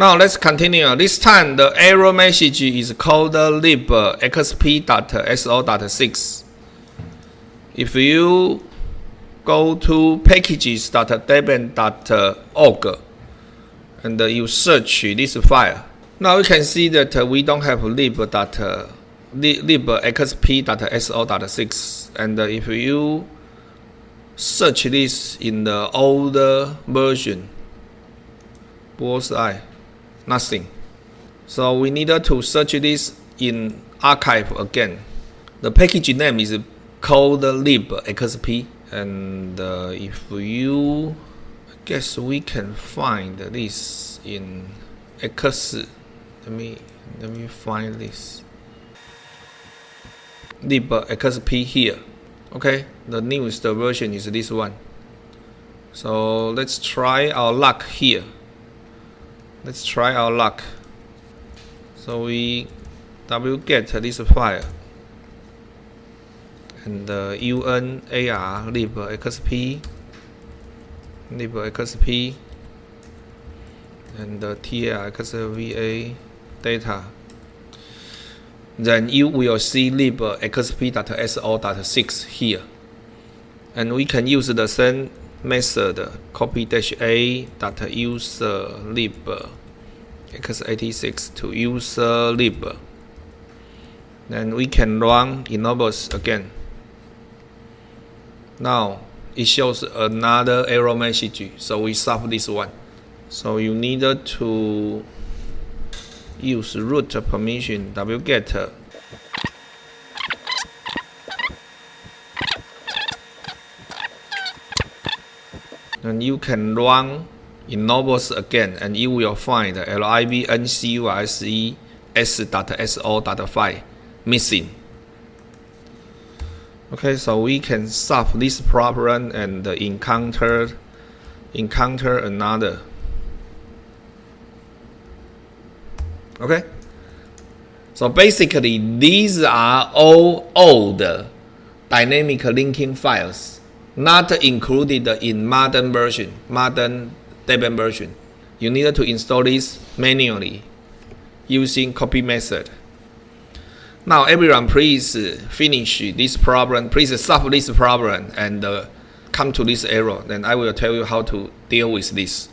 Now let's continue. This time the error message is called libxp.so.6. If you go to packages.debian.org and you search this file, now you can see that we don't have libxp.so.6, and if you search this in the older version, bullseye, nothing. So we needed to search this in archive again. The package name is called libxp, and if you, I guess we can find this in X. Let me find this libxp here. Okay, the newest version is this one. So let's try our luck here. Let's try our luck. So we wget this file and unar libxp and trxva data. Then you will see libxp.so.6 here, and we can use the same method, copy-a.user lib x86 to user lib. Then we can run enable again. Now it shows another error message, so we solve this one. So you needed to use root permission wget and you can run ennobles again, and you will find libncurses.so.5 missing. Okay, so we can solve this problem and encounter another. Okay, so basically these are all old dynamic linking files, not included in modern Debian version. You need to install this manually using copy method. Now everyone, please finish this problem. Please solve this problem and come to this error. Then I will tell you how to deal with this.